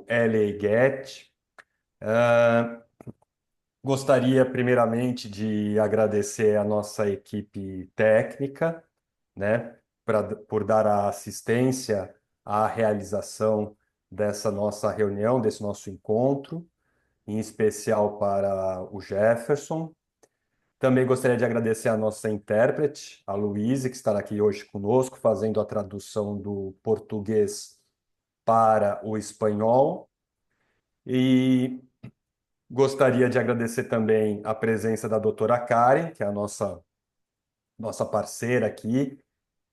LA-GET. Ah, Gostaria, primeiramente, de agradecer a nossa equipe técnica, né, por dar a assistência à realização dessa nossa reunião, desse nosso encontro, em especial para o Jefferson. Também gostaria de agradecer a nossa intérprete, a Luíse, que está aqui hoje conosco, fazendo a tradução do português para o espanhol. E gostaria de agradecer também a presença da doutora Karen, que é a nossa parceira aqui,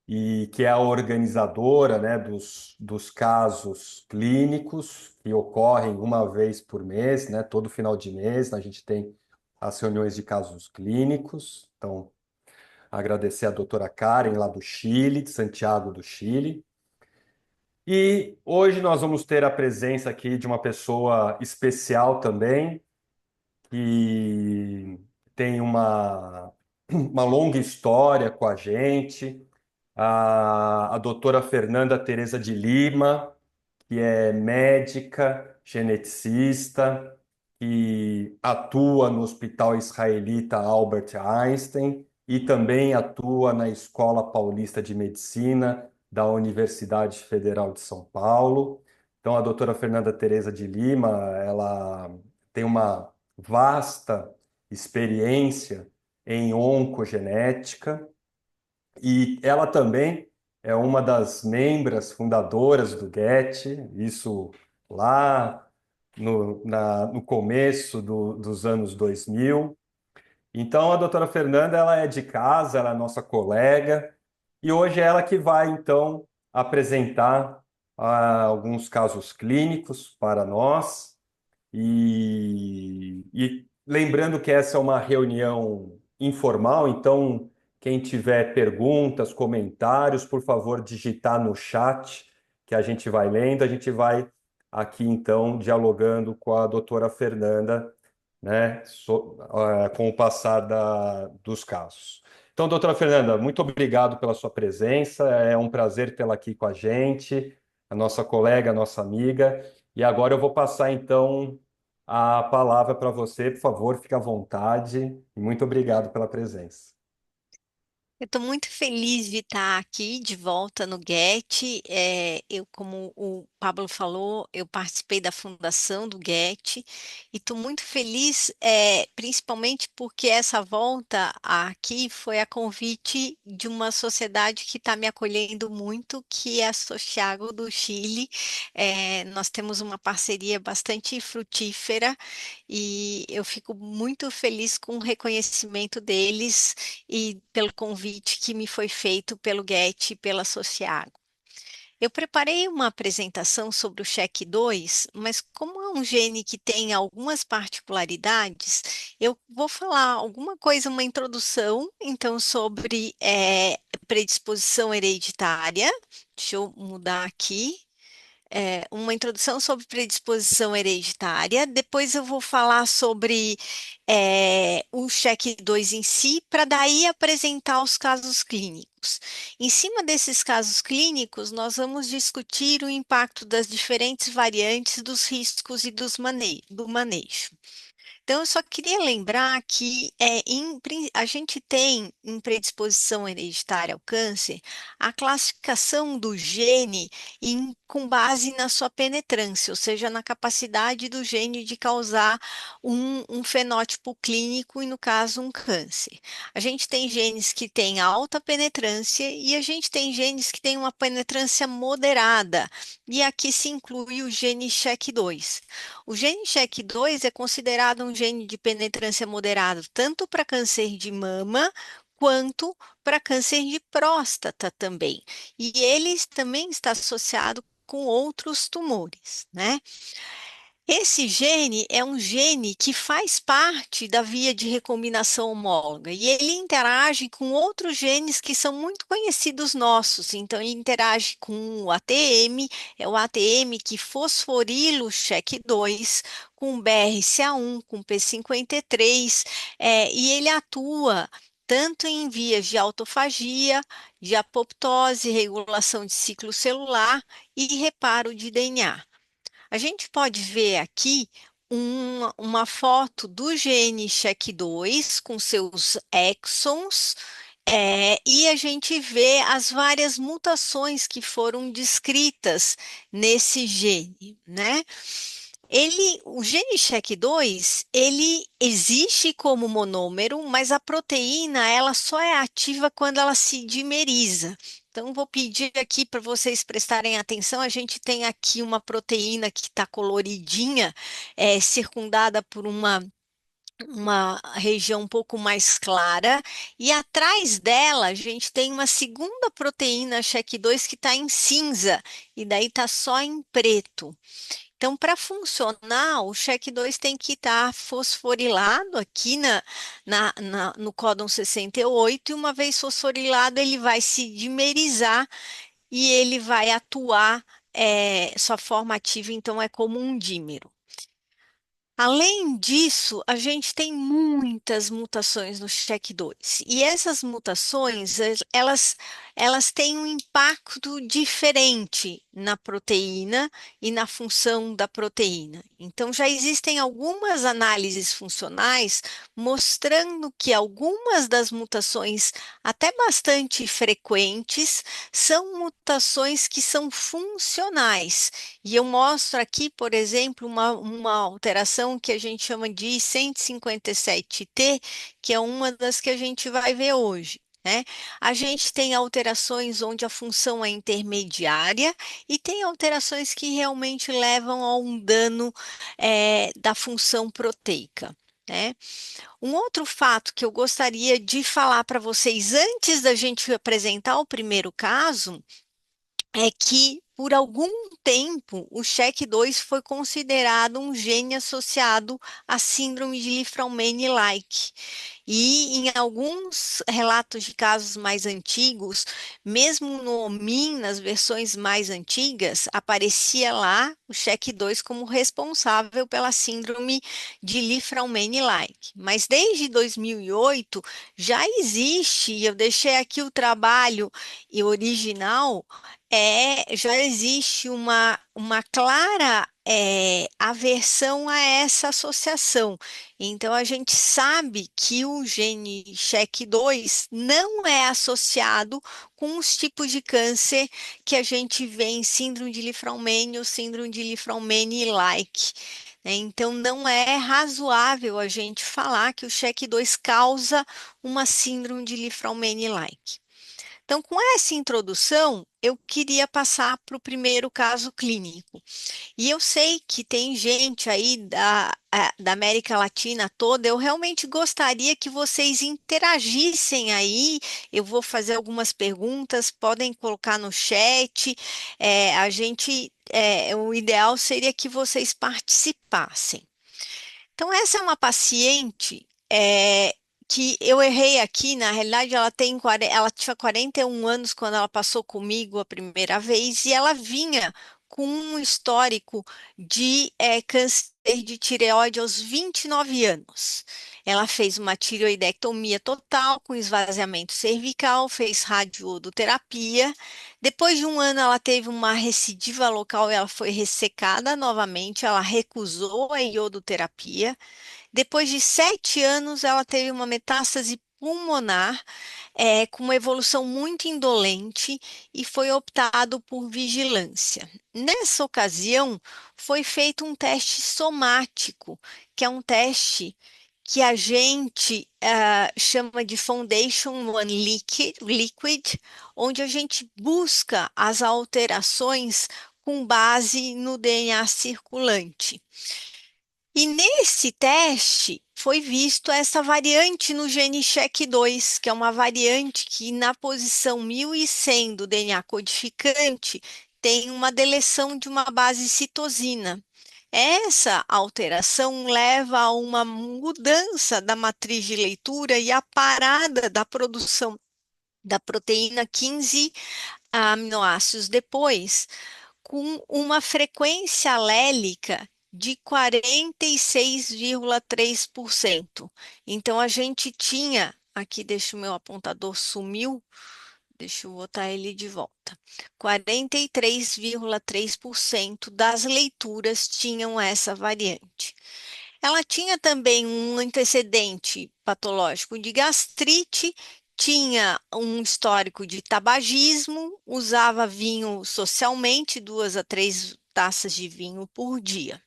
e que é a organizadora, né, dos casos clínicos que ocorrem uma vez por mês, né, todo final de mês, a gente tem as reuniões de casos clínicos. Então, agradecer a doutora Karen, lá do Chile, de Santiago do Chile. E hoje nós vamos ter a presença aqui de uma pessoa especial também, que tem uma longa história com a gente, a doutora Fernanda Teresa de Lima, que é médica, geneticista, que atua no Hospital Israelita Albert Einstein e também atua na Escola Paulista de Medicina da Universidade Federal de São Paulo. Então, a doutora Fernanda Teresa de Lima, ela tem uma vasta experiência em oncogenética e ela também é uma das membros fundadoras do GET, isso lá no começo dos anos 2000. Então, a doutora Fernanda, ela é de casa, ela é nossa colega, e hoje é ela que vai, então, apresentar alguns casos clínicos para nós. E lembrando que essa é uma reunião informal, então quem tiver perguntas, comentários, por favor, digitar no chat que a gente vai lendo. A gente vai aqui então dialogando com a doutora Fernanda, né, com o passar dos casos. Então, doutora Fernanda, muito obrigado pela sua presença. É um prazer tê-la aqui com a gente, a nossa colega, a nossa amiga. E agora eu vou passar então a palavra para você, por favor, fique à vontade e muito obrigado pela presença. Eu estou muito feliz de estar aqui de volta no GET. Eu, como o Pablo falou, eu participei da fundação do GET e estou muito feliz, principalmente porque essa volta aqui foi a convite de uma sociedade que está me acolhendo muito, que é a Santiago do Chile. Nós temos uma parceria bastante frutífera e eu fico muito feliz com o reconhecimento deles e pelo convite que me foi feito pelo Get e pela Sociago. Eu preparei uma apresentação sobre o check 2, mas como é um gene que tem algumas particularidades, eu vou falar alguma coisa, uma introdução, então, sobre predisposição hereditária. Deixa eu mudar aqui. Uma introdução sobre predisposição hereditária. Depois eu vou falar sobre o check 2 em si, para daí apresentar os casos clínicos. Em cima desses casos clínicos, nós vamos discutir o impacto das diferentes variantes, dos riscos e do manejo. Então, eu só queria lembrar que a gente tem em predisposição hereditária ao câncer a classificação do gene com base na sua penetrância, ou seja, na capacidade do gene de causar um fenótipo clínico e, no caso, um câncer. A gente tem genes que têm alta penetrância e a gente tem genes que têm uma penetrância moderada, e aqui se inclui o gene check 2. O gene check 2 é considerado um gene de penetrância moderada tanto para câncer de mama quanto para câncer de próstata também. E ele também está associado com outros tumores, né? Esse gene é um gene que faz parte da via de recombinação homóloga e ele interage com outros genes que são muito conhecidos nossos. Então, ele interage com o ATM, é o ATM que fosforila o check 2, com o BRCA1, com o P53, e ele atua tanto em vias de autofagia, de apoptose, regulação de ciclo celular e reparo de DNA. A gente pode ver aqui uma foto do gene check 2 com seus exons, e a gente vê as várias mutações que foram descritas nesse gene, né? O gene check 2 ele existe como monômero, mas a proteína, ela só é ativa quando ela se dimeriza. Então, vou pedir aqui para vocês prestarem atenção. A gente tem aqui uma proteína que está coloridinha, circundada por uma região um pouco mais clara, e atrás dela a gente tem uma segunda proteína check 2 que está em cinza, e daí está só em preto. Então, para funcionar, o check 2 tem que estar fosforilado aqui no códon 68, e uma vez fosforilado, ele vai se dimerizar e ele vai atuar, sua forma ativa, então, é como um dímero. Além disso, a gente tem muitas mutações no check 2. E essas mutações, elas têm um impacto diferente na proteína e na função da proteína. Então, já existem algumas análises funcionais mostrando que algumas das mutações, até bastante frequentes, são mutações que são funcionais. E eu mostro aqui, por exemplo, uma alteração que a gente chama de 157T, que é uma das que a gente vai ver hoje, né? A gente tem alterações onde a função é intermediária e tem alterações que realmente levam a um dano, da função proteica, né? Um outro fato que eu gostaria de falar para vocês antes da gente apresentar o primeiro caso é que, por algum tempo, o check 2 foi considerado um gene associado à síndrome de Li-Fraumeni-like. E em alguns relatos de casos mais antigos, mesmo no Homin, nas versões mais antigas, aparecia lá o check 2 como responsável pela síndrome de Li-Fraumeni-like. Mas desde 2008 já existe, e eu deixei aqui o trabalho original, já existe uma clara aversão a essa associação. Então, a gente sabe que o gene check 2 não é associado com os tipos de câncer que a gente vê em síndrome de Li-Fraumeni ou síndrome de Li-Fraumeni-like, né? Então, não é razoável a gente falar que o check 2 causa uma síndrome de Li-Fraumeni-like. Então, com essa introdução, eu queria passar para o primeiro caso clínico. E eu sei que tem gente aí da América Latina toda, eu realmente gostaria que vocês interagissem aí. Eu vou fazer algumas perguntas, podem colocar no chat. O ideal seria que vocês participassem. Então, essa é uma paciente, que eu errei aqui, na realidade, ela tinha 41 anos quando ela passou comigo a primeira vez, e ela vinha com um histórico de câncer de tireoide aos 29 anos. Ela fez uma tireoidectomia total com esvaziamento cervical, fez radioterapia. Depois de um ano, ela teve uma recidiva local, ela foi ressecada novamente, ela recusou a iodoterapia. Depois de 7 anos, ela teve uma metástase pulmonar, com uma evolução muito indolente, e foi optado por vigilância. Nessa ocasião, foi feito um teste somático, que é um teste que a gente chama de Foundation One Liquid, onde a gente busca as alterações com base no DNA circulante. E nesse teste foi visto essa variante no gene check 2, que é uma variante que na posição 1100 do DNA codificante tem uma deleção de uma base citosina. Essa alteração leva a uma mudança da matriz de leitura e a parada da produção da proteína 15 aminoácidos depois, com uma frequência alélica de 46,3%. Então, a gente tinha, aqui deixa o meu apontador sumiu, Deixa eu botar ele de volta. 43,3% das leituras tinham essa variante. Ela tinha também um antecedente patológico de gastrite, tinha um histórico de tabagismo, usava vinho socialmente, 2 a 3 taças de vinho por dia.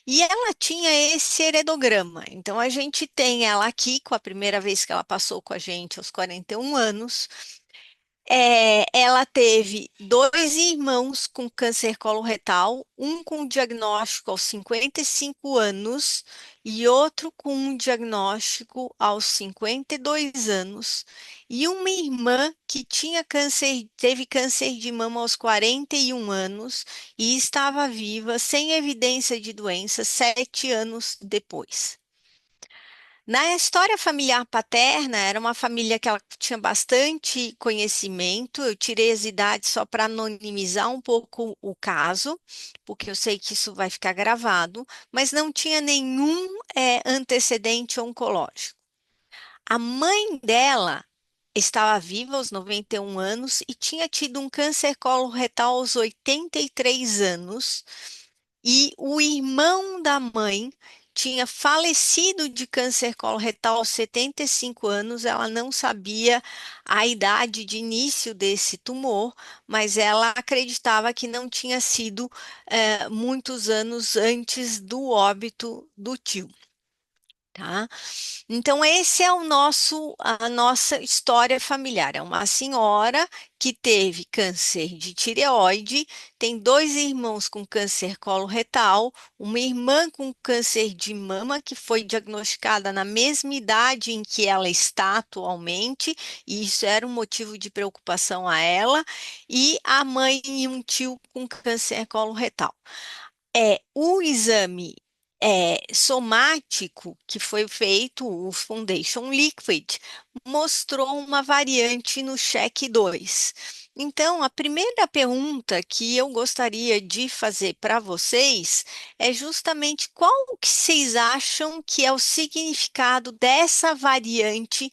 E ela tinha esse heredograma. Então, a gente tem ela aqui, com a primeira vez que ela passou com a gente, aos 41 anos. Ela teve dois irmãos com câncer coloretal, um com diagnóstico aos 55 anos e outro com um diagnóstico aos 52 anos, e uma irmã que tinha câncer, teve câncer de mama aos 41 anos e estava viva, sem evidência de doença, 7 anos depois. Na história familiar paterna, era uma família que ela tinha bastante conhecimento. Eu tirei as idades só para anonimizar um pouco o caso, porque eu sei que isso vai ficar gravado, mas não tinha nenhum antecedente oncológico. A mãe dela estava viva aos 91 anos e tinha tido um câncer coloretal aos 83 anos, e o irmão da mãe tinha falecido de câncer coloretal aos 75 anos. Ela não sabia a idade de início desse tumor, mas ela acreditava que não tinha sido muitos anos antes do óbito do tio. Tá? Então, esse é a nossa história familiar. É uma senhora que teve câncer de tireoide, tem dois irmãos com câncer coloretal, uma irmã com câncer de mama que foi diagnosticada na mesma idade em que ela está atualmente, e isso era um motivo de preocupação a ela, e a mãe e um tio com câncer coloretal. O exame somático que foi feito, o Foundation Liquid, mostrou uma variante no check 2. Então, a primeira pergunta que eu gostaria de fazer para vocês é justamente qual que vocês acham que é o significado dessa variante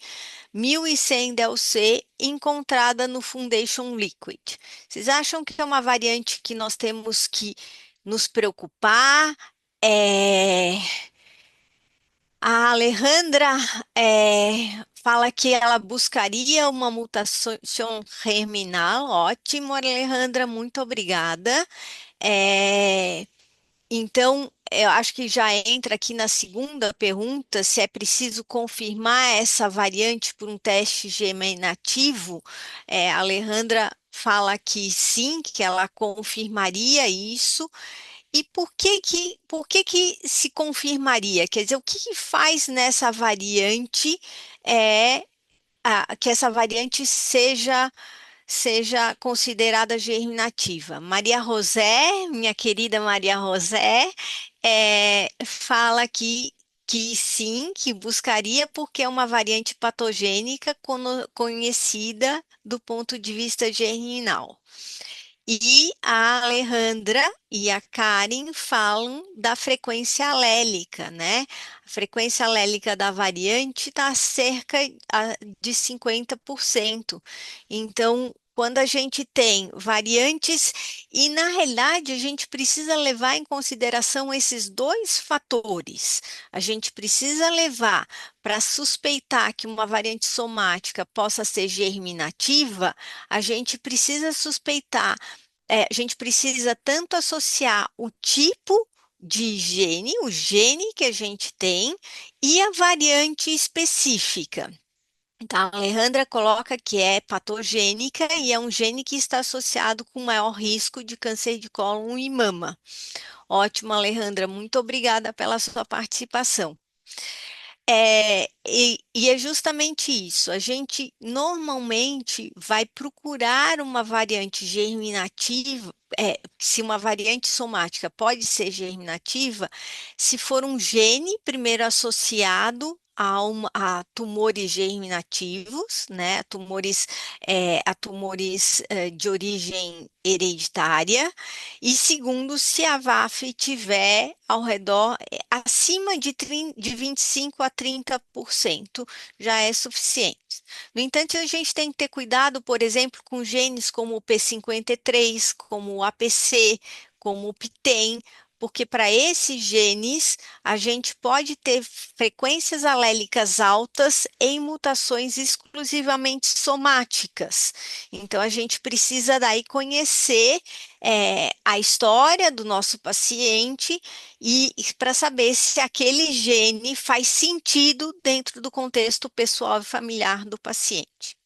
1100 DLC encontrada no Foundation Liquid. Vocês acham que é uma variante que nós temos que nos preocupar? É, A Alejandra fala que ela buscaria uma mutação germinal. Ótimo, Alejandra, muito obrigada. É, então, eu acho que já entra aqui na segunda pergunta, se é preciso confirmar essa variante por um teste germinativo. A Alejandra fala que sim, que ela confirmaria isso. E por que que se confirmaria? Quer dizer, o que que faz nessa variante que essa variante seja considerada germinativa? Maria José, minha querida Maria José, fala que sim, que buscaria porque é uma variante patogênica conhecida do ponto de vista germinal. E a Alejandra e a Karen falam da frequência alélica, né? A frequência alélica da variante está cerca de 50%. Então, quando a gente tem variantes, e na realidade a gente precisa levar em consideração esses dois fatores. A gente precisa levar para suspeitar que uma variante somática possa ser germinativa, a gente precisa suspeitar a gente precisa tanto associar o tipo de gene, o gene que a gente tem, e a variante específica. Então, a Alejandra coloca que é patogênica e é um gene que está associado com maior risco de câncer de cólon e mama. Ótimo, Alejandra, muito obrigada pela sua participação. E é justamente isso. A gente normalmente vai procurar uma variante germinativa, se uma variante somática pode ser germinativa, se for um gene primeiro associado a tumores germinativos, né, a tumores de origem hereditária, e segundo, se a VAF tiver ao redor, acima de 25 a 30%, já é suficiente. No entanto, a gente tem que ter cuidado, por exemplo, com genes como o P53, como o APC, como o PTEN, porque para esses genes a gente pode ter frequências alélicas altas em mutações exclusivamente somáticas. Então, a gente precisa daí conhecer a história do nosso paciente e para saber se aquele gene faz sentido dentro do contexto pessoal e familiar do paciente.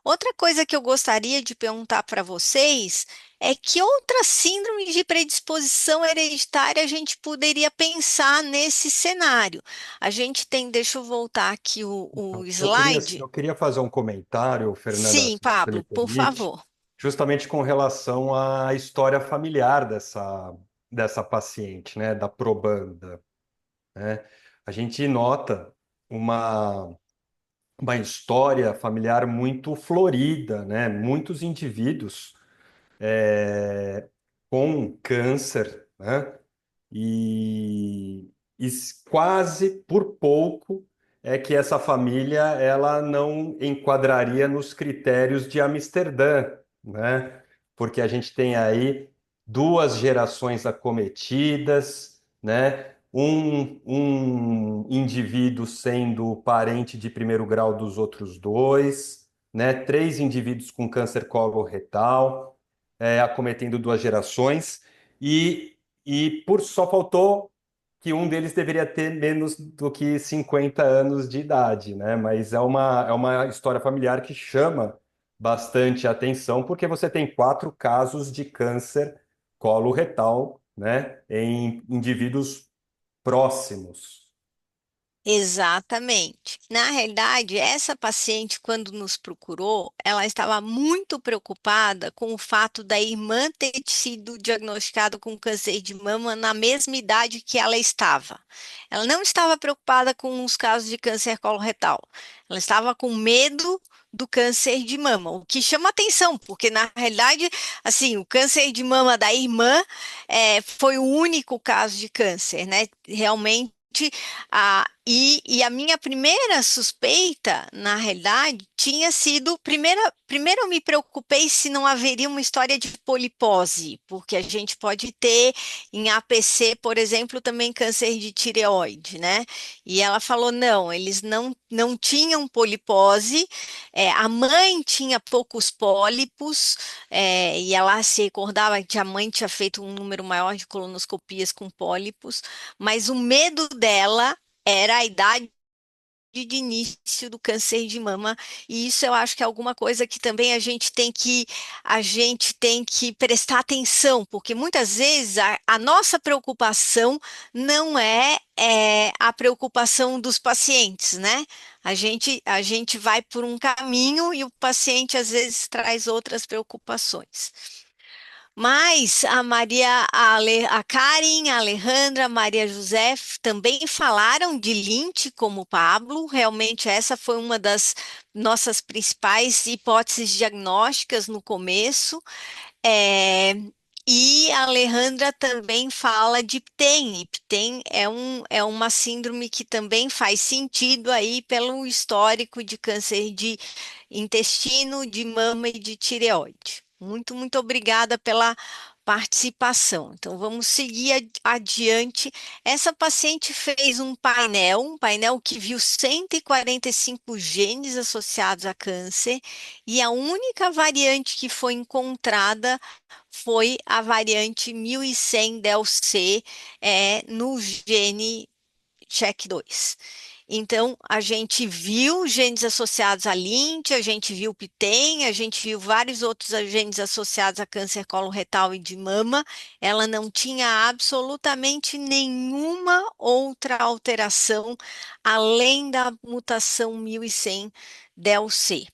Outra coisa que eu gostaria de perguntar para vocês é que outras síndromes de predisposição hereditária a gente poderia pensar nesse cenário. A gente tem, deixa eu voltar aqui o slide. Eu queria fazer um comentário, Fernanda, Sim, se você me Pablo, por permite, favor. justamente com relação à história familiar dessa paciente, né, da probanda, né? A gente nota uma, uma história familiar muito florida, né? Muitos indivíduos é, com câncer, né? E, quase por pouco é que essa família ela não enquadraria nos critérios de Amsterdã, né? Porque a gente tem aí duas gerações acometidas, né? Um indivíduo sendo parente de primeiro grau dos outros dois, né? Três indivíduos com câncer coloretal, acometendo duas gerações, e, e por só faltou que um deles deveria ter menos do que 50 anos de idade, né? Mas é uma história familiar que chama bastante atenção, porque você tem quatro casos de câncer coloretal, né, em indivíduos próximos. Exatamente. Na realidade, essa paciente, quando nos procurou, ela estava muito preocupada com o fato da irmã ter sido diagnosticada com câncer de mama na mesma idade que ela estava. Ela não estava preocupada com os casos de câncer coloretal. Ela estava com medo do câncer de mama, o que chama atenção, porque na realidade, assim, o câncer de mama da irmã foi o único caso de câncer, né? Realmente e a minha primeira suspeita, na realidade, tinha sido, primeiro eu me preocupei se não haveria uma história de polipose, porque a gente pode ter em APC, por exemplo, também câncer de tireoide, né? E ela falou, não, eles não tinham polipose, a mãe tinha poucos pólipos, e ela se recordava que a mãe tinha feito um número maior de colonoscopias com pólipos, mas o medo dela era a idade de início do câncer de mama, e isso eu acho que é alguma coisa que também a gente tem que prestar atenção, porque muitas vezes a nossa preocupação não é a preocupação dos pacientes, né? A gente vai por um caminho e o paciente às vezes traz outras preocupações. Mas a Karen, a Alejandra, a Maria José também falaram de Lynch como Pablo. Realmente essa foi uma das nossas principais hipóteses diagnósticas no começo. É, e a Alejandra também fala de PTEN. E PTEN é uma síndrome que também faz sentido aí pelo histórico de câncer de intestino, de mama e de tireoide. Muito, muito obrigada pela participação. Então, vamos seguir adiante. Essa paciente fez um painel que viu 145 genes associados a câncer, e a única variante que foi encontrada foi a variante 1100 del C no gene check 2. Então, a gente viu genes associados a Lynch, a gente viu PTEN, a gente viu vários outros genes associados a câncer coloretal e de mama. Ela não tinha absolutamente nenhuma outra alteração além da mutação 1100 del C.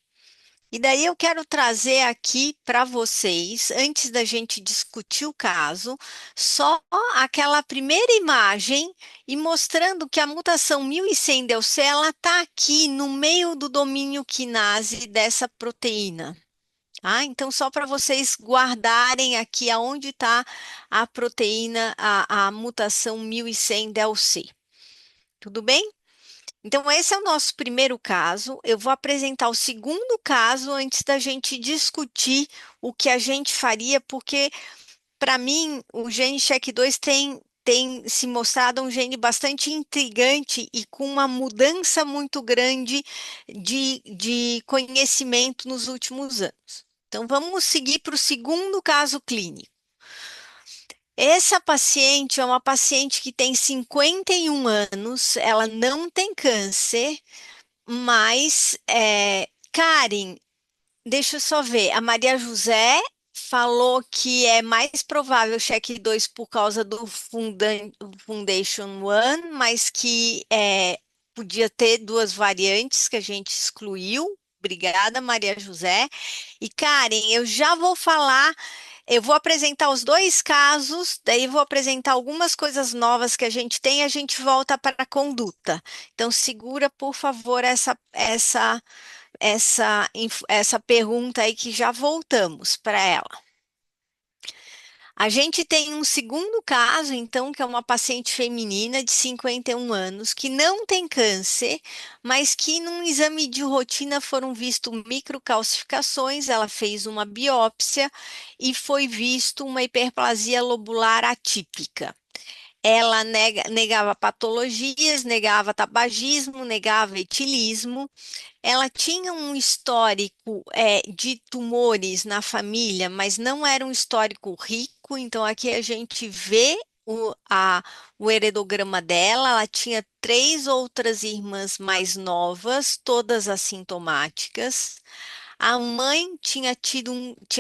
E daí eu quero trazer aqui para vocês, antes da gente discutir o caso, só aquela primeira imagem e mostrando que a mutação 1100-DLC ela está aqui no meio do domínio quinase dessa proteína. Ah, então só para vocês guardarem aqui aonde está a proteína, a mutação 1100-DLC. Tudo bem? Então, esse é o nosso primeiro caso. Eu vou apresentar o segundo caso antes da gente discutir o que a gente faria, porque, para mim, o gene check 2 tem se mostrado um gene bastante intrigante e com uma mudança muito grande de conhecimento nos últimos anos. Então, vamos seguir para o segundo caso clínico. Essa paciente é uma paciente que tem 51 anos, ela não tem câncer. Mas, Karen, deixa eu só ver. A Maria José falou que é mais provável o cheque 2 por causa do Foundation One, mas que podia ter duas variantes que a gente excluiu. Obrigada, Maria José. E Karen, eu já vou falar. Eu vou apresentar os dois casos, daí vou apresentar algumas coisas novas que a gente tem, e a gente volta para a conduta. Então, segura, por favor, essa pergunta aí que já voltamos para ela. A gente tem um segundo caso, então, que é uma paciente feminina de 51 anos que não tem câncer, mas que num exame de rotina foram vistos microcalcificações, ela fez uma biópsia e foi visto uma hiperplasia lobular atípica. Ela negava patologias, negava tabagismo, negava etilismo. Ela tinha um histórico de tumores na família, mas não era um histórico rico. Então, aqui a gente vê o heredograma dela. Ela tinha três outras irmãs mais novas, todas assintomáticas. A mãe tinha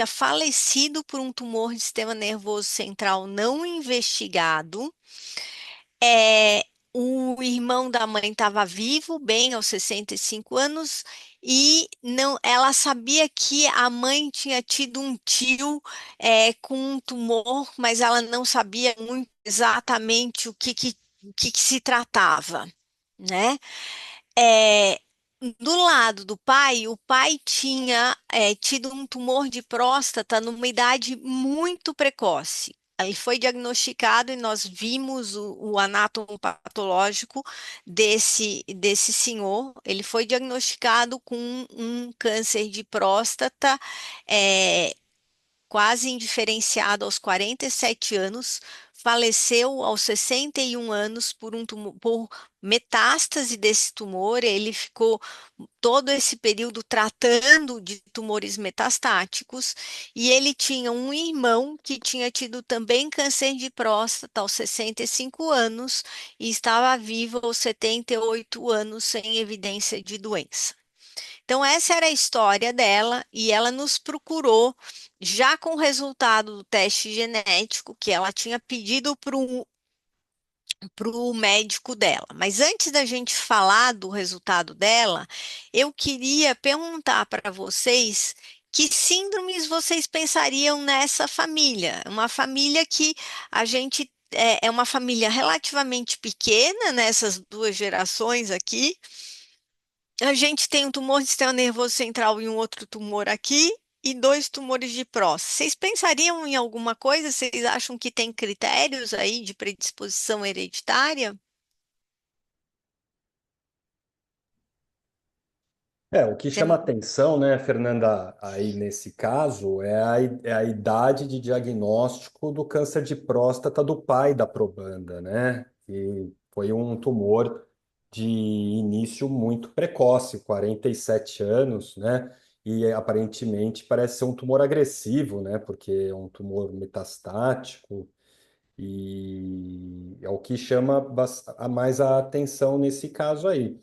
falecido por um tumor de sistema nervoso central não investigado. É, o irmão da mãe estava vivo, bem aos 65 anos, e não, ela sabia que a mãe tinha tido um tio com um tumor, mas ela não sabia muito exatamente o que se tratava, né? É, do lado do pai, o pai tinha tido um tumor de próstata numa idade muito precoce. Ele foi diagnosticado e nós vimos o anátomo patológico desse senhor. Ele foi diagnosticado com um câncer de próstata, é, quase indiferenciado aos 47 anos, faleceu aos 61 anos por metástase desse tumor. Ele ficou todo esse período tratando de tumores metastáticos e ele tinha um irmão que tinha tido também câncer de próstata aos 65 anos e estava vivo aos 78 anos sem evidência de doença. Então, essa era a história dela e ela nos procurou já com o resultado do teste genético que ela tinha pedido para o médico dela. Mas antes da gente falar do resultado dela, eu queria perguntar para vocês que síndromes vocês pensariam nessa família? Uma família que a gente é uma família relativamente pequena nessas duas gerações aqui. A gente tem um tumor de sistema nervoso central e um outro tumor aqui, e dois tumores de próstata. Vocês pensariam em alguma coisa? Vocês acham que tem critérios aí de predisposição hereditária? O que chama Você- atenção, né, Fernanda, aí nesse caso, é a idade de diagnóstico do câncer de próstata do pai da probanda, né? E foi um tumor de início muito precoce, 47 anos, né? E aparentemente parece ser um tumor agressivo, né? Porque é um tumor metastático e é o que chama a mais a atenção nesse caso aí.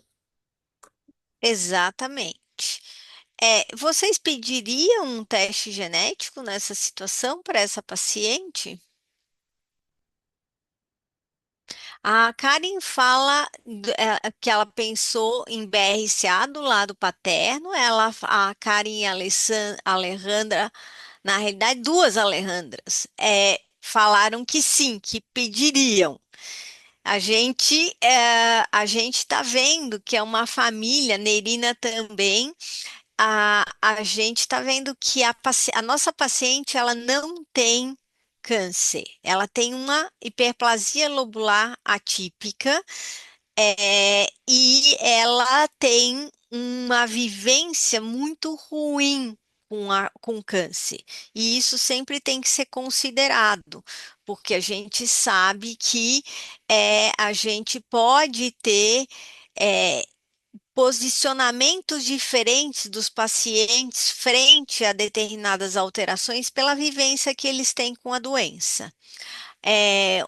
Exatamente. Vocês pediriam um teste genético nessa situação para essa paciente? A Karen fala que ela pensou em BRCA do lado paterno. A Karen e a Alejandra, na realidade, duas Alejandras, falaram que sim, que pediriam. A gente está vendo que é uma família, Nerina também. A gente está vendo que a nossa paciente ela não tem câncer, ela tem uma hiperplasia lobular atípica, e ela tem uma vivência muito ruim com câncer. E isso sempre tem que ser considerado, porque a gente sabe que a gente pode ter. é, Posicionamentos diferentes dos pacientes frente a determinadas alterações pela vivência que eles têm com a doença.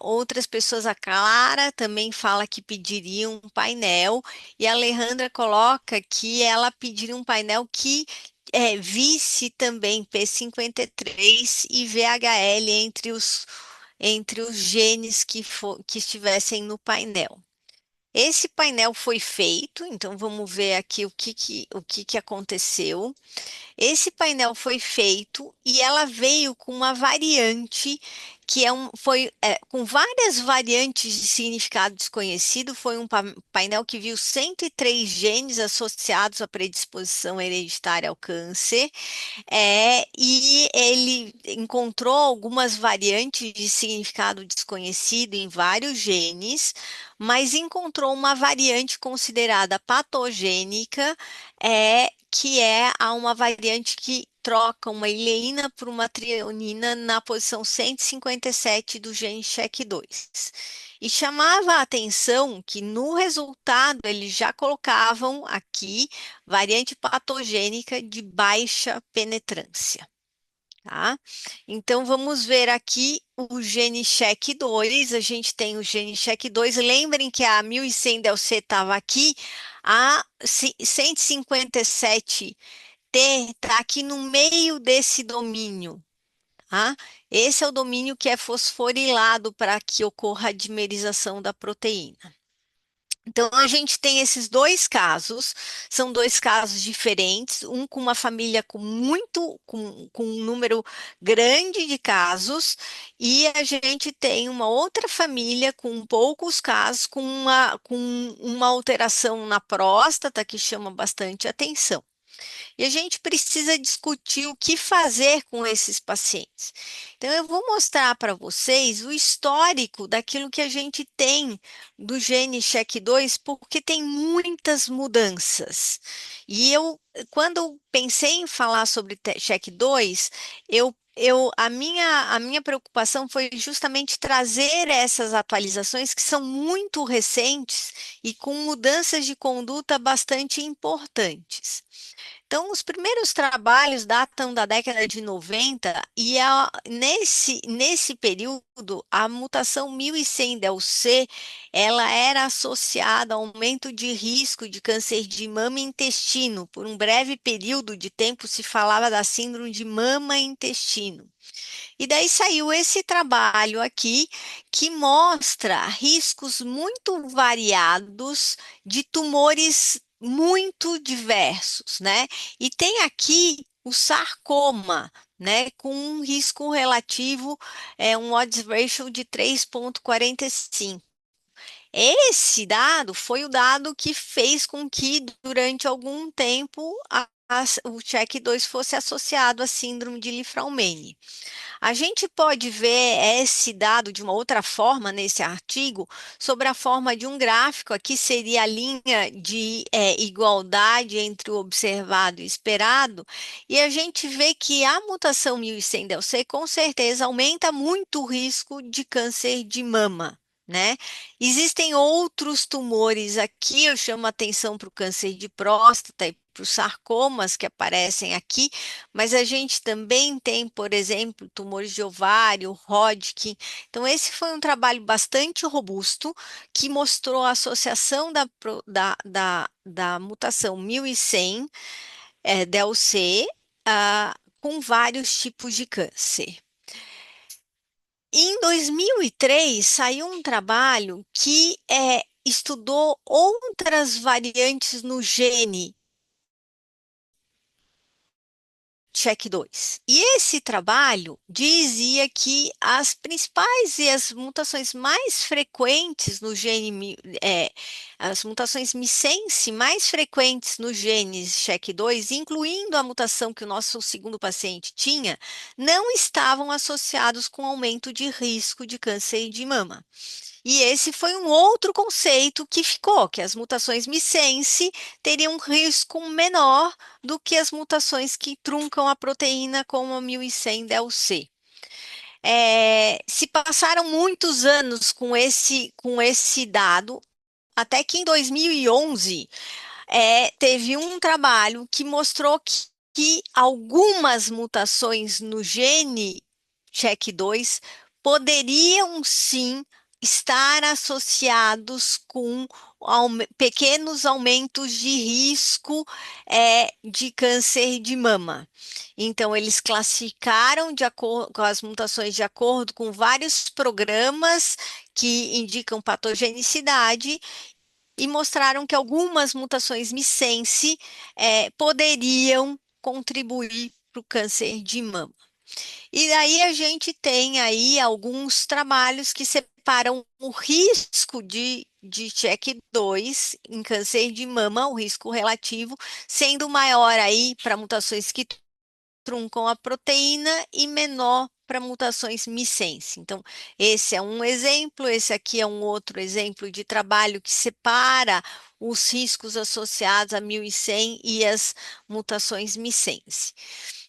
Outras pessoas, a Clara também fala que pediria um painel, e a Alejandra coloca que ela pediria um painel que visse também P53 e VHL entre os genes que estivessem no painel. Esse painel foi feito, então vamos ver aqui o que que aconteceu. Esse painel foi feito e ela veio com uma variante que com várias variantes de significado desconhecido. Foi um painel que viu 103 genes associados à predisposição hereditária ao câncer. E ele encontrou algumas variantes de significado desconhecido em vários genes, mas encontrou uma variante considerada patogênica, que uma variante que troca uma ileína por uma trionina na posição 157 do gene CHEK2. E chamava a atenção que no resultado eles já colocavam aqui variante patogênica de baixa penetrância. Tá? Então vamos ver aqui o gene CHEK2. A gente tem o gene CHEK2. Lembrem que a 1100 delC estava aqui, a 157T está aqui no meio desse domínio. Tá? Esse é o domínio que é fosforilado para que ocorra a dimerização da proteína. Então, a gente tem esses dois casos, são dois casos diferentes, um com uma família com um número grande de casos, e a gente tem uma outra família com poucos casos, com uma alteração na próstata que chama bastante atenção. E a gente precisa discutir o que fazer com esses pacientes. Então, eu vou mostrar para vocês o histórico daquilo que a gente tem do gene CHEK2, porque tem muitas mudanças. Quando eu pensei em falar sobre CHEK2, a minha preocupação foi justamente trazer essas atualizações que são muito recentes e com mudanças de conduta bastante importantes. Então, os primeiros trabalhos datam da década de 90 e nesse período, a mutação 1100-delC, ela era associada ao aumento de risco de câncer de mama e intestino. Por um breve período de tempo se falava da síndrome de mama e intestino. E daí saiu esse trabalho aqui que mostra riscos muito variados de tumores muito diversos, né? E tem aqui o sarcoma, né, com um risco relativo, um odds ratio de 3,45. Esse dado foi o dado que fez com que, durante algum tempo, o CHEK2 fosse associado à síndrome de Li-Fraumeni. A gente pode ver esse dado de uma outra forma nesse artigo, sobre a forma de um gráfico. Aqui seria a linha de igualdade entre o observado e o esperado, e a gente vê que a mutação 1100-delC com certeza aumenta muito o risco de câncer de mama. Né? Existem outros tumores aqui, eu chamo a atenção para o câncer de próstata e para os sarcomas que aparecem aqui, mas a gente também tem, por exemplo, tumores de ovário, Hodgkin. Então, esse foi um trabalho bastante robusto que mostrou a associação da mutação 1100 DLC com vários tipos de câncer. Em 2003, saiu um trabalho que estudou outras variantes no gene check 2. E esse trabalho dizia que as principais e as mutações mais frequentes no as mutações missense mais frequentes no gene check 2, incluindo a mutação que o nosso segundo paciente tinha, não estavam associados com aumento de risco de câncer de mama. E esse foi um outro conceito que ficou, que as mutações missense teriam um risco menor do que as mutações que truncam a proteína, como a 1100-DLC. Se passaram muitos anos com esse dado, até que em 2011 teve um trabalho que mostrou que algumas mutações no gene check 2 poderiam sim estar associados com pequenos aumentos de risco de câncer de mama. Então, eles classificaram de acordo com as mutações de acordo com vários programas que indicam patogenicidade e mostraram que algumas mutações missense poderiam contribuir para o câncer de mama. E daí a gente tem aí alguns trabalhos que separam o risco de check 2 em câncer de mama, o risco relativo, sendo maior aí para mutações que truncam a proteína e menor para mutações missense. Então, esse é um exemplo, esse aqui é um outro exemplo de trabalho que separa os riscos associados a 1100 e as mutações missense.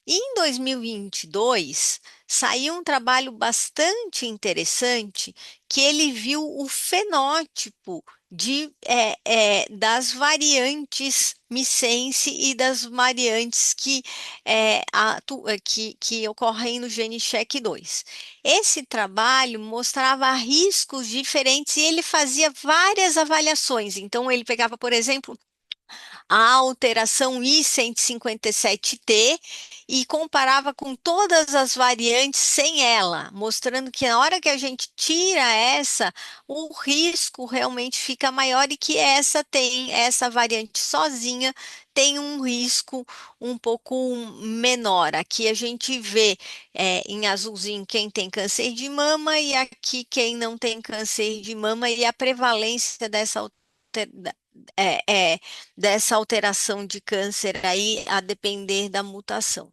Em 2022, saiu um trabalho bastante interessante que ele viu o fenótipo das variantes missense e das variantes que ocorrem no gene check 2. Esse trabalho mostrava riscos diferentes e ele fazia várias avaliações. Então, ele pegava, por exemplo, a alteração I157T e comparava com todas as variantes sem ela, mostrando que na hora que a gente tira essa, o risco realmente fica maior e que essa variante sozinha tem um risco um pouco menor. Aqui a gente vê em azulzinho quem tem câncer de mama e aqui quem não tem câncer de mama e a prevalência é, é, dessa alteração de câncer aí, a depender da mutação.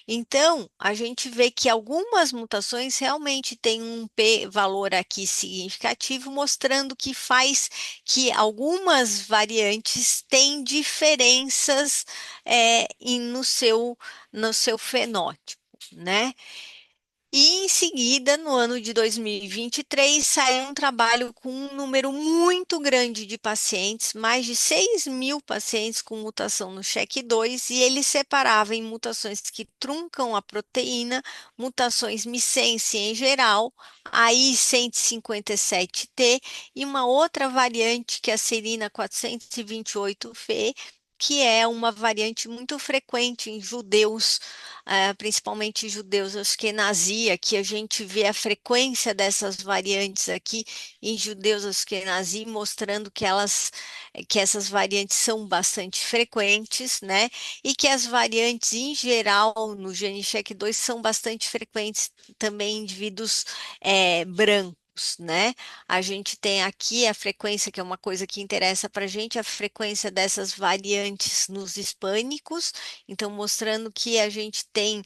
Então, a gente vê que algumas mutações realmente têm um valor aqui significativo, mostrando que faz que algumas variantes têm diferenças no seu fenótipo, né? E em seguida, no ano de 2023, saiu um trabalho com um número muito grande de pacientes, mais de 6.000 pacientes com mutação no check 2, e ele separava em mutações que truncam a proteína, mutações missense em geral, a I157T e uma outra variante que é a serina 428V, que é uma variante muito frequente em judeus, principalmente judeus askenazi. Aqui a gente vê a frequência dessas variantes aqui em judeus askenazi, mostrando que essas variantes são bastante frequentes, né? E que as variantes em geral no gene check 2 são bastante frequentes também em indivíduos brancos. Né? A gente tem aqui a frequência, que é uma coisa que interessa para a gente, a frequência dessas variantes nos hispânicos, então mostrando que a gente tem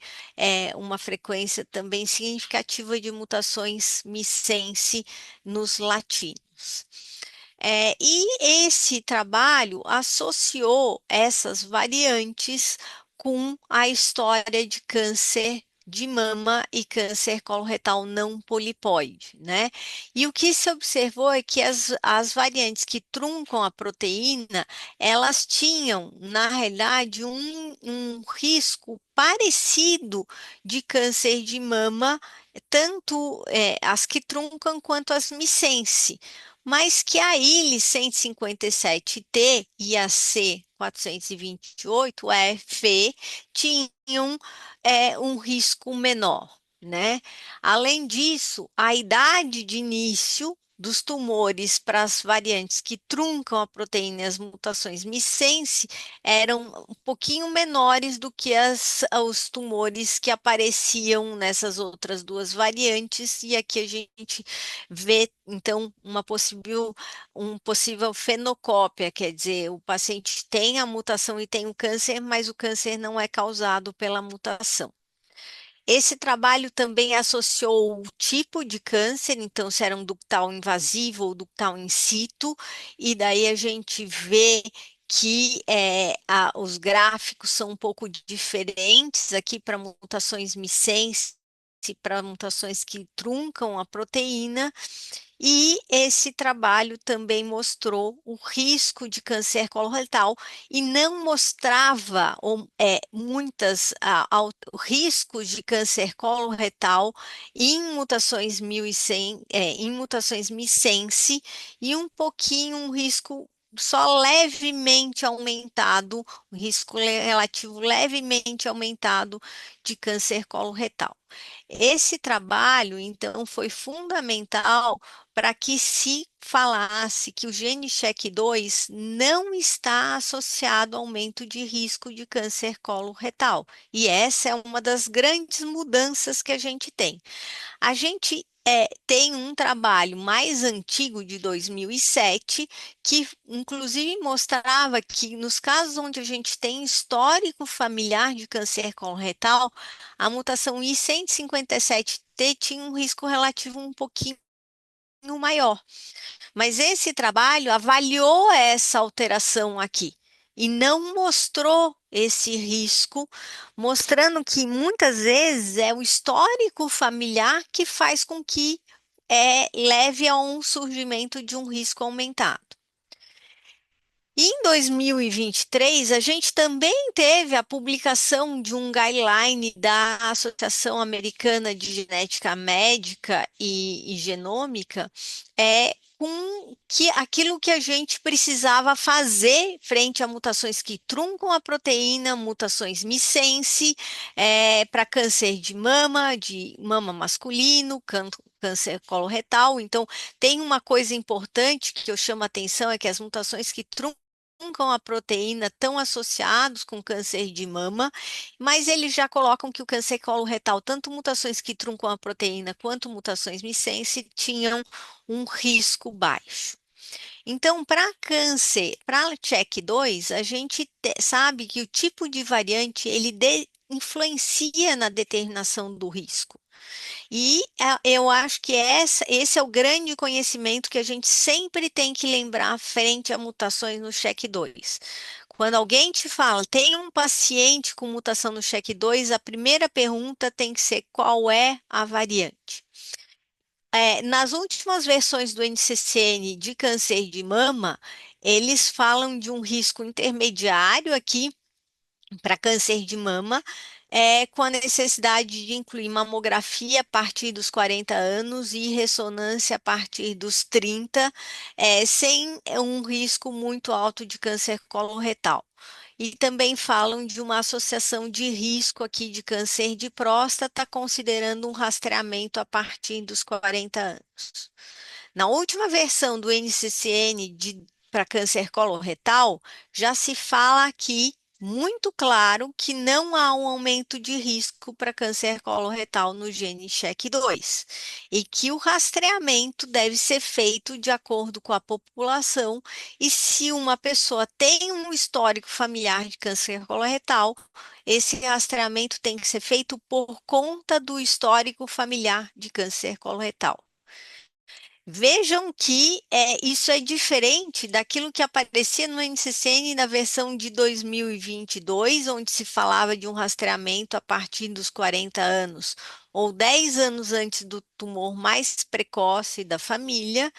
uma frequência também significativa de mutações missense nos latinos. E esse trabalho associou essas variantes com a história de câncer de mama e câncer coloretal não polipóide, né? E o que se observou é que as variantes que truncam a proteína, elas tinham, na realidade, um risco parecido de câncer de mama, tanto as que truncam quanto as missense, mas que a IL 157T e a C 428, a EF, tinham um risco menor. né? Além disso, a idade de início dos tumores para as variantes que truncam a proteína e as mutações missense eram um pouquinho menores do que os tumores que apareciam nessas outras duas variantes, e aqui a gente vê, então, um possível fenocópia, quer dizer, o paciente tem a mutação e tem o câncer, mas o câncer não é causado pela mutação. Esse trabalho também associou o tipo de câncer, então se era um ductal invasivo ou ductal in situ, e daí a gente vê que os gráficos são um pouco diferentes aqui para mutações missense, para mutações que truncam a proteína, e esse trabalho também mostrou o risco de câncer coloretal e não mostrava riscos de câncer coloretal em mutações 1100, em mutações missense e um pouquinho um risco só levemente aumentado, um risco relativo levemente aumentado de câncer coloretal. Esse trabalho, então, foi fundamental para que se falasse que o gene check 2 não está associado ao aumento de risco de câncer coloretal. E essa é uma das grandes mudanças que a gente tem. A gente tem um trabalho mais antigo de 2007 que inclusive mostrava que nos casos onde a gente tem histórico familiar de câncer coloretal, a mutação I157T tinha um risco relativo um pouquinho maior. Mas esse trabalho avaliou essa alteração aqui e não mostrou esse risco, mostrando que muitas vezes é o histórico familiar que faz com que leve a um surgimento de um risco aumentado. E em 2023, a gente também teve a publicação de um guideline da Associação Americana de Genética Médica e Genômica, com aquilo que a gente precisava fazer frente a mutações que truncam a proteína, mutações missense, para câncer de mama masculino, câncer coloretal. Então, tem uma coisa importante que eu chamo a atenção, é que as mutações que truncam a proteína estão associados com câncer de mama, mas eles já colocam que o câncer coloretal, tanto mutações que truncam a proteína quanto mutações missense, tinham um risco baixo. Então, para câncer, para check 2, a gente sabe que o tipo de variante ele influencia na determinação do risco. E eu acho que esse é o grande conhecimento que a gente sempre tem que lembrar frente a mutações no check 2. Quando alguém te fala, tem um paciente com mutação no check 2, a primeira pergunta tem que ser qual é a variante. Nas últimas versões do NCCN de câncer de mama, eles falam de um risco intermediário aqui para câncer de mama, com a necessidade de incluir mamografia a partir dos 40 anos e ressonância a partir dos 30, sem um risco muito alto de câncer coloretal. E também falam de uma associação de risco aqui de câncer de próstata, considerando um rastreamento a partir dos 40 anos. Na última versão do NCCN para câncer coloretal, já se fala aqui muito claro que não há um aumento de risco para câncer coloretal no gene check 2 e que o rastreamento deve ser feito de acordo com a população, e se uma pessoa tem um histórico familiar de câncer coloretal, esse rastreamento tem que ser feito por conta do histórico familiar de câncer coloretal. Vejam que isso é diferente daquilo que aparecia no NCCN na versão de 2022, onde se falava de um rastreamento a partir dos 40 anos, ou 10 anos antes do tumor mais precoce da família,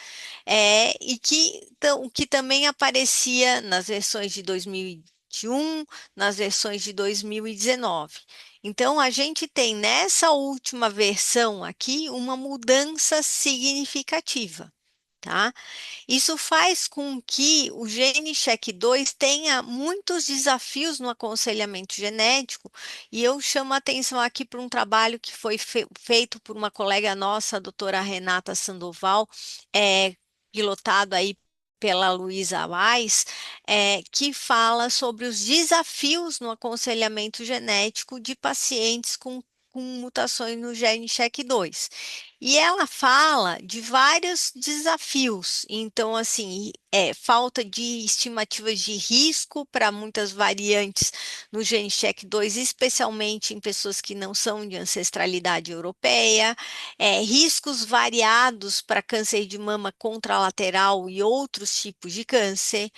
que também aparecia nas versões de 2021, nas versões de 2019. Então, a gente tem nessa última versão aqui uma mudança significativa. tá? Isso faz com que o gene check 2 tenha muitos desafios no aconselhamento genético, e eu chamo a atenção aqui para um trabalho que foi feito por uma colega nossa, a doutora Renata Sandoval, pilotado aí pela Luísa Weiss, que fala sobre os desafios no aconselhamento genético de pacientes com mutações no gene check 2. E ela fala de vários desafios. Então, assim, falta de estimativas de risco para muitas variantes no gene check 2, especialmente em pessoas que não são de ancestralidade europeia, riscos variados para câncer de mama contralateral e outros tipos de câncer,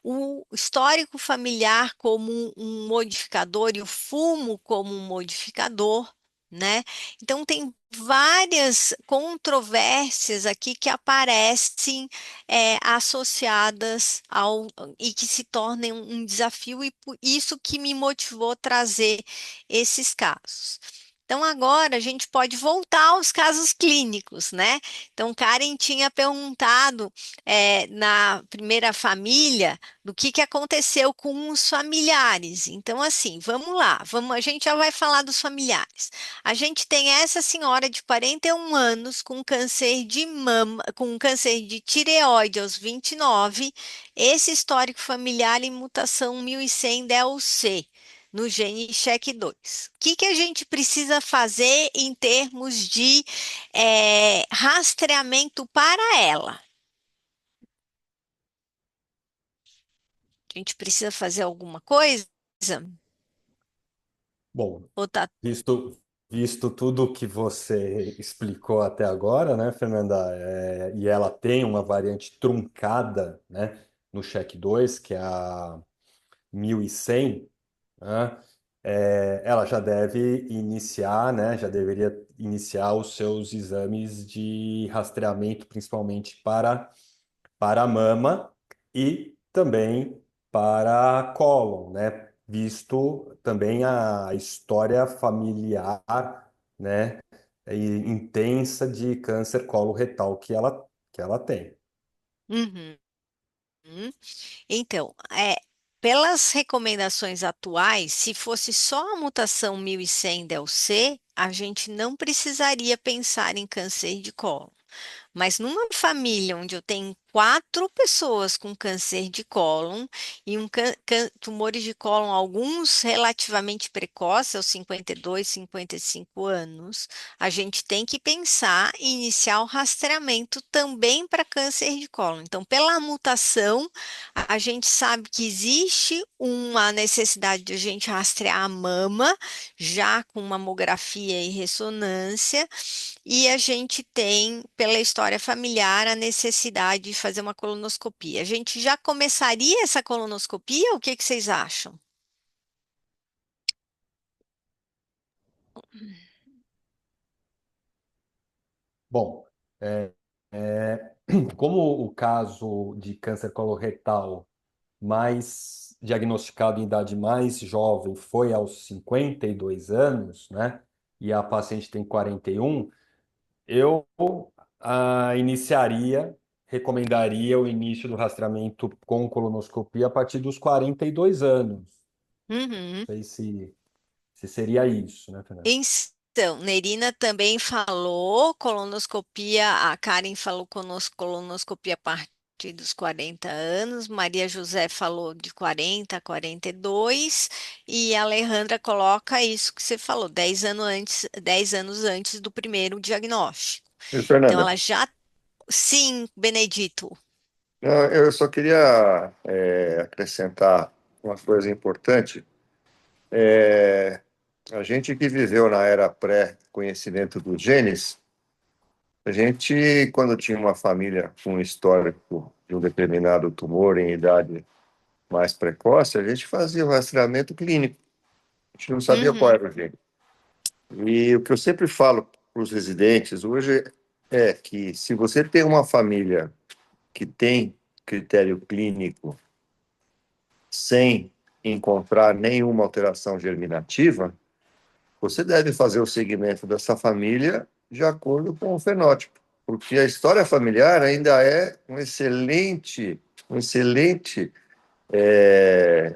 o histórico familiar como um modificador e o fumo como um modificador, né? Então, tem várias controvérsias aqui que aparecem associadas e que se tornem um desafio, e por isso que me motivou a trazer esses casos. Então, agora a gente pode voltar aos casos clínicos, né? Então, Karen tinha perguntado na primeira família do que aconteceu com os familiares. Então, assim, vamos lá, a gente já vai falar dos familiares. A gente tem essa senhora de 41 anos com câncer de mama, com câncer de tireoide aos 29, esse histórico familiar em mutação 1100 DEL-C no gene check 2. O que a gente precisa fazer em termos de rastreamento para ela? A gente precisa fazer alguma coisa? Bom, Ou tá... visto tudo que você explicou até agora, né, Fernanda, e ela tem uma variante truncada, né, no check 2, que é a 1100, né, ela já deve iniciar, né, já deveria iniciar os seus exames de rastreamento, principalmente para a mama e também para cólon, né? Visto também a história familiar, né, intensa de câncer coloretal que ela tem. Uhum. Então, pelas recomendações atuais, se fosse só a mutação 1100 del-C, a gente não precisaria pensar em câncer de colo. Mas numa família onde eu tenho 4 pessoas com câncer de cólon e tumores de cólon, alguns relativamente precoces, aos 52, 55 anos, a gente tem que pensar em iniciar o rastreamento também para câncer de cólon. Então, pela mutação, a gente sabe que existe uma necessidade de a gente rastrear a mama, já com mamografia e ressonância, e a gente tem, pela história familiar, a necessidade de fazer uma colonoscopia. A gente já começaria essa colonoscopia? O que vocês acham? Bom, é, é, como o caso de câncer coloretal mais diagnosticado em idade mais jovem foi aos 52 anos, né? E a paciente tem 41, eu recomendaria o início do rastreamento com colonoscopia a partir dos 42 anos. Uhum. Não sei se seria isso, né, Fernando? Então, Nerina também falou colonoscopia, a Karen falou conosco colonoscopia a partir dos 40 anos, Maria José falou de 40 a 42, e a Alejandra coloca isso que você falou, 10 anos antes do primeiro diagnóstico. E, Então, Fernanda, ela já. Sim, Benedito. não, eu só queria acrescentar uma coisa importante. A gente que viveu na era pré-conhecimento dos genes, a gente, quando tinha uma família com um histórico de um determinado tumor em idade mais precoce, a gente fazia o rastreamento clínico. A gente não sabia qual Uhum, era o gene. E o que eu sempre falo para os residentes hoje é que se você tem uma família que tem critério clínico sem encontrar nenhuma alteração germinativa, você deve fazer o segmento dessa família de acordo com o fenótipo. porque a história familiar ainda é um excelente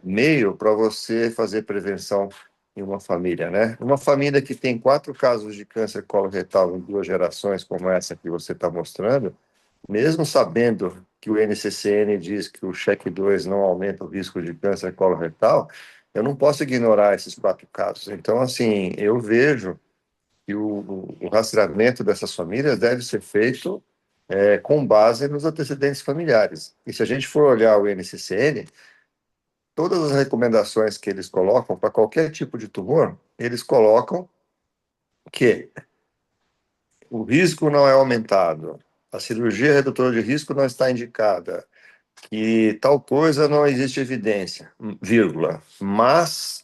meio para você fazer prevenção em uma família, né? Uma família que tem 4 casos de câncer coloretal em 2 gerações, como essa que você está mostrando, mesmo sabendo que o NCCN diz que o check 2 não aumenta o risco de câncer coloretal, eu não posso ignorar esses 4 casos. Então, assim, eu vejo que o rastreamento dessas famílias deve ser feito com base nos antecedentes familiares. E se a gente for olhar o NCCN, todas as recomendações que eles colocam para qualquer tipo de tumor, eles colocam que o risco não é aumentado, a cirurgia redutora de risco não está indicada, que tal coisa não existe evidência, vírgula. Mas,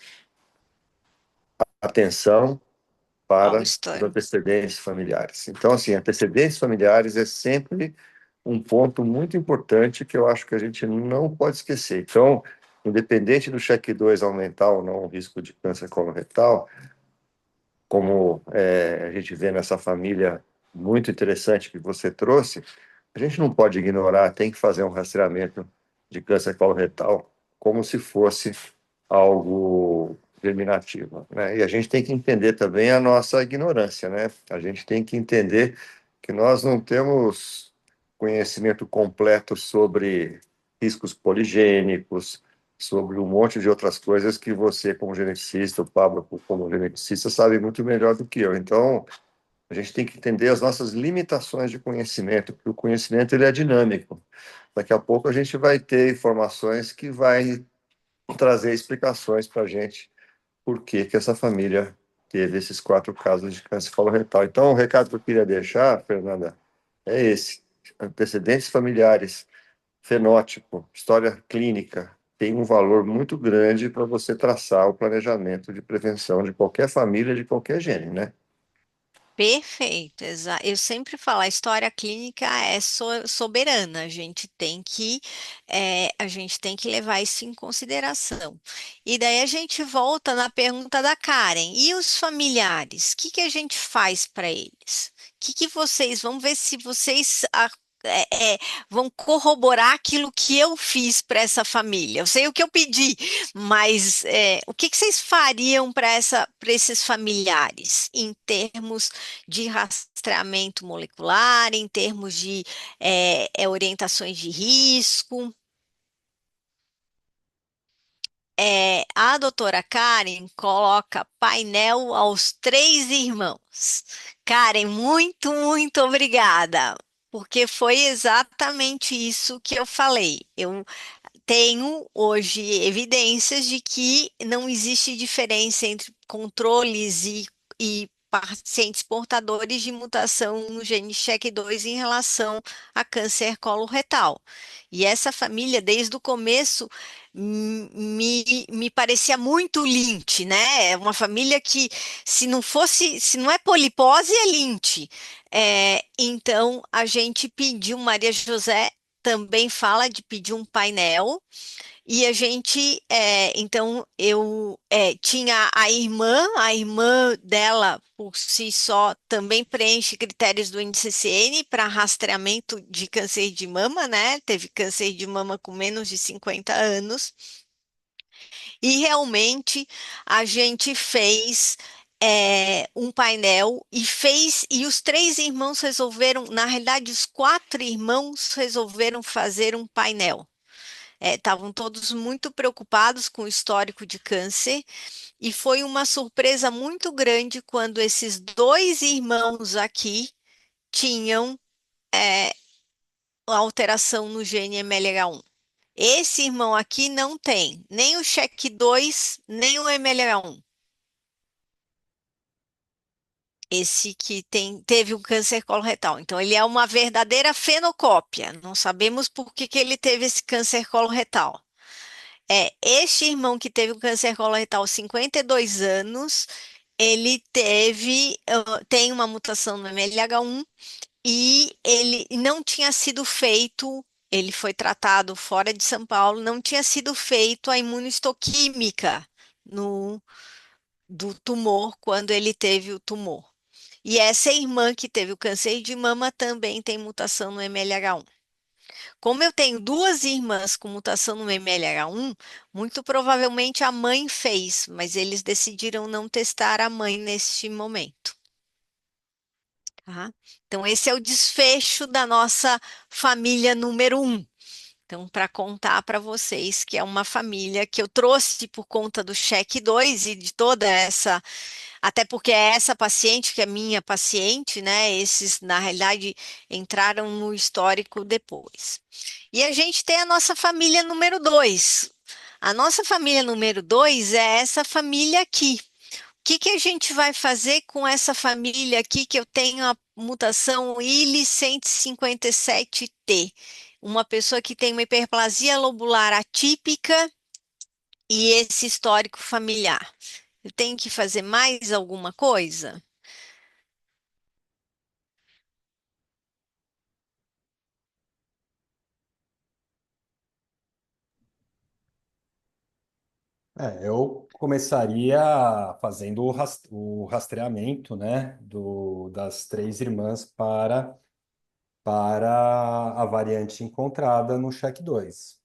atenção Qual para os história? antecedentes familiares. Então, assim, antecedentes familiares é sempre um ponto muito importante que eu acho que a gente não pode esquecer. Então, independente do check 2 aumentar ou não o risco de câncer coloretal, como a gente vê nessa família muito interessante que você trouxe, a gente não pode ignorar, tem que fazer um rastreamento de câncer coloretal como se fosse algo germinativo, né? E a gente tem que entender também a nossa ignorância, né? A gente tem que entender que nós não temos conhecimento completo sobre riscos poligênicos, sobre um monte de outras coisas que você, como geneticista, o Pablo, como geneticista, sabe muito melhor do que eu. Então, a gente tem que entender as nossas limitações de conhecimento, porque o conhecimento ele é dinâmico. Daqui a pouco a gente vai ter informações que vai trazer explicações para a gente por que que essa família teve esses 4 casos de câncer coloretal. Então, o recado que eu queria deixar, Fernanda, é esse. Antecedentes familiares, fenótipo, história clínica, tem um valor muito grande para você traçar o planejamento de prevenção de qualquer família, de qualquer gene, né? Perfeito, eu sempre falo, a história clínica é soberana, a gente tem que levar isso em consideração. E daí a gente volta na pergunta da Karen, e os familiares, o que que a gente faz para eles? Vamos ver se vocês é, é, vão corroborar aquilo que eu fiz para essa família. Eu sei o que eu pedi, mas o que que vocês fariam para esses familiares em termos de rastreamento molecular, em termos de orientações de risco? A doutora Karen coloca painel aos 3 irmãos. Karen, muito, muito obrigada, porque foi exatamente isso que eu falei. Eu tenho hoje evidências de que não existe diferença entre controles e pacientes portadores de mutação no gene CHEK2 em relação a câncer coloretal. E essa família, desde o começo, me parecia muito Lynch, né? É uma família que, se não é polipose, é Lynch. Então, a gente pediu, Maria José também fala de pedir um painel e então eu tinha a irmã dela por si só também preenche critérios do NCCN para rastreamento de câncer de mama, né? Teve câncer de mama com menos de 50 anos e realmente a gente fez um painel e os 3 irmãos resolveram, na realidade, os 4 irmãos resolveram fazer um painel. Estavam todos muito preocupados com o histórico de câncer, e foi uma surpresa muito grande quando esses 2 irmãos aqui tinham alteração no gene MLH1. Esse irmão aqui não tem nem o CHEK2, nem o MLH1. Esse que teve um câncer coloretal. Então, ele é uma verdadeira fenocópia. Não sabemos por que ele teve esse câncer coloretal. Este irmão que teve o câncer coloretal aos 52 anos, ele tem uma mutação no MLH1 e ele não tinha sido feito, ele foi tratado fora de São Paulo, não tinha sido feito a imunistoquímica do tumor quando ele teve o tumor. E essa irmã que teve o câncer de mama também tem mutação no MLH1. Como eu tenho duas irmãs com mutação no MLH1, muito provavelmente a mãe fez, mas eles decidiram não testar a mãe neste momento. Tá? Então, esse é o desfecho da nossa família número 1. Então, para contar para vocês que é uma família que eu trouxe por conta do cheque 2 e de toda essa, até porque é essa paciente que é minha paciente, né? Esses, na realidade, entraram no histórico depois. E a gente tem a nossa família número 2. A nossa família número 2 é essa família aqui. O que que a gente vai fazer com essa família aqui que eu tenho a mutação ILI 157T? Uma pessoa que tem uma hiperplasia lobular atípica e esse histórico familiar. Eu tenho que fazer mais alguma coisa? Eu começaria fazendo o rastreamento, né, das três irmãs para a variante encontrada no check 2.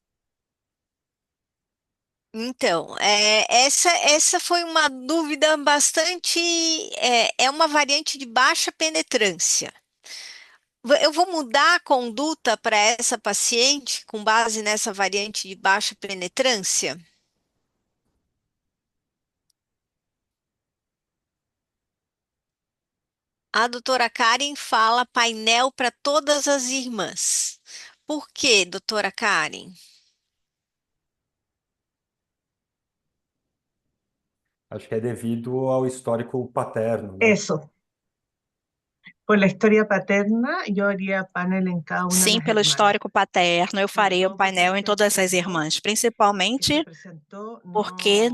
Então, essa foi uma dúvida bastante. É uma variante de baixa penetrância. Eu vou mudar a conduta para essa paciente com base nessa variante de baixa penetrância? A doutora Karen fala painel para todas as irmãs. Por quê, doutora Karen? Acho que é devido ao histórico paterno, né? Eso, por la historia paterna, yo haría panel en cada una de Sim, las pelo hermanas, histórico paterno, eu sobre farei o todo porque painel em este todas as aspecto irmãs, que se principalmente presentó porque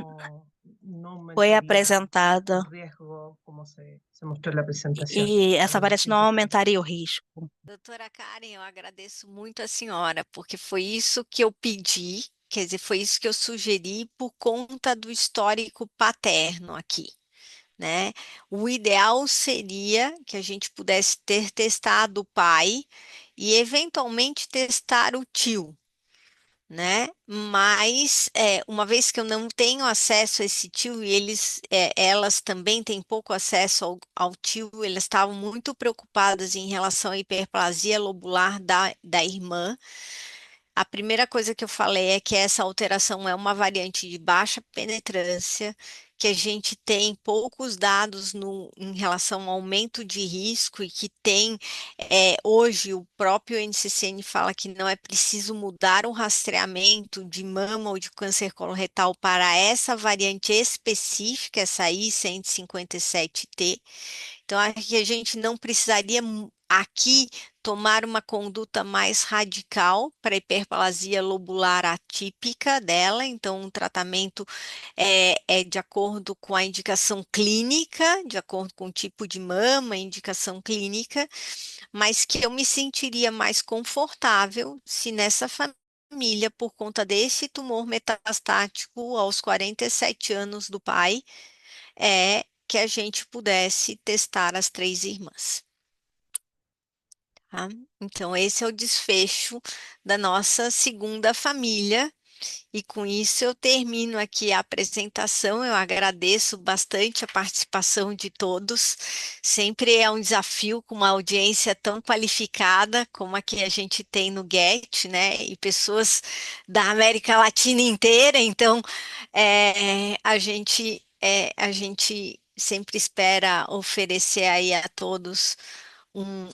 no foi aumentaría apresentada el riesgo como se mostró en la presentación. e essa Fueron variante não 203. aumentaria o risco. Doutora Karen, eu agradeço muito a senhora, porque foi isso que eu pedi, quer dizer, foi isso que eu sugeri por conta do histórico paterno aqui, né? O ideal seria que a gente pudesse ter testado o pai e eventualmente testar o tio, né? Mas uma vez que eu não tenho acesso a esse tio e elas também têm pouco acesso ao tio, elas estavam muito preocupadas em relação à hiperplasia lobular da irmã. A primeira coisa que eu falei é que essa alteração é uma variante de baixa penetrância, que a gente tem poucos dados em relação ao aumento de risco e que tem, hoje, o próprio NCCN fala que não é preciso mudar o rastreamento de mama ou de câncer coloretal para essa variante específica, essa I-157T. Então, acho que a gente não precisaria aqui tomar uma conduta mais radical para a hiperplasia lobular atípica dela. Então, o tratamento é de acordo com a indicação clínica, de acordo com o tipo de mama, indicação clínica, mas que eu me sentiria mais confortável se nessa família, por conta desse tumor metastático aos 47 anos do pai, que a gente pudesse testar as três irmãs. Tá? Então, esse é o desfecho da nossa segunda família. E com isso eu termino aqui a apresentação. Eu agradeço bastante a participação de todos. Sempre é um desafio com uma audiência tão qualificada como a que a gente tem no GET, né? E pessoas da América Latina inteira. Então, a gente sempre espera oferecer aí a todos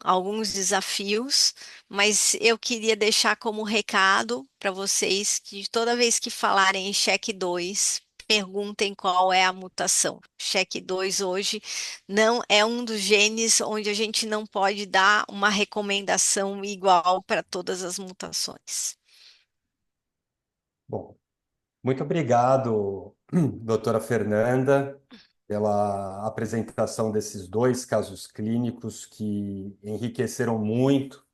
alguns desafios, mas eu queria deixar como recado para vocês que toda vez que falarem em cheque 2, perguntem qual é a mutação. Cheque 2 hoje não é um dos genes onde a gente não pode dar uma recomendação igual para todas as mutações. Bom, muito obrigado, doutora Fernanda, pela apresentação desses dois casos clínicos que enriqueceram muito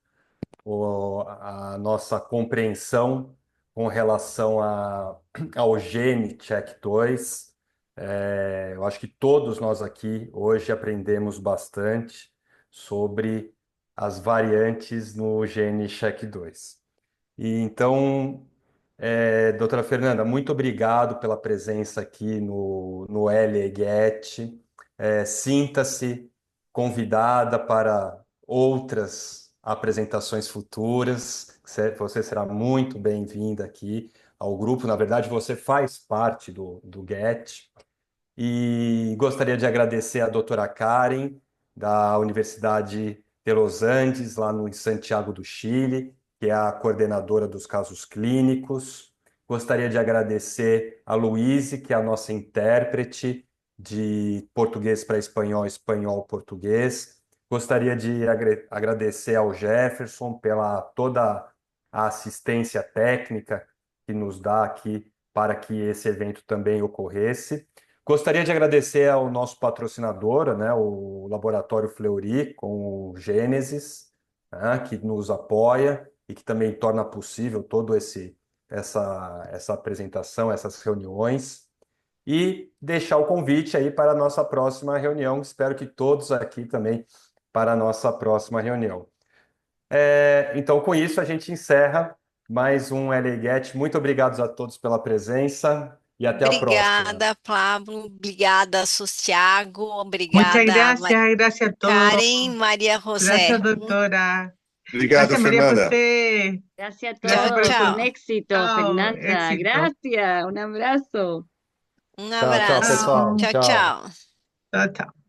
a nossa compreensão com relação ao gene check 2 Eu acho que todos nós aqui hoje aprendemos bastante sobre as variantes no gene SHEC2. E então, doutora Fernanda, muito obrigado pela presença aqui no LEGET. Sinta-se convidada para outras apresentações futuras. Você será muito bem-vinda aqui ao grupo. Na verdade, você faz parte do GET. E gostaria de agradecer a doutora Karen, da Universidade de Los Andes, lá no, em Santiago do Chile, que é a coordenadora dos casos clínicos. Gostaria de agradecer a Luíse, que é a nossa intérprete de português para espanhol, espanhol-português. Gostaria de agradecer ao Jefferson pela toda a assistência técnica que nos dá aqui para que esse evento também ocorresse. Gostaria de agradecer ao nosso patrocinador, né, o Laboratório Fleury, com o Gênesis, né, que nos apoia e que também torna possível toda essa apresentação, essas reuniões. E deixar o convite aí para a nossa próxima reunião. Espero que todos aqui também para a nossa próxima reunião. Então, com isso, a gente encerra mais um LEGET. Muito obrigado a todos pela presença e até a próxima. Obrigada, Pablo. Obrigada, Santiago. Muchas Obrigada, gracias a todos. Karen, Maria José. Gracias, doctora. Obrigado, Gracias, María Fernanda. José. Gracias a Gracias todos, por Chao. un éxito, Chao, Fernanda. éxito. Gracias, un abrazo. Um Tchau, tchau, abraço. pessoal. Tchau, Tchau. tchau. Chao, chao.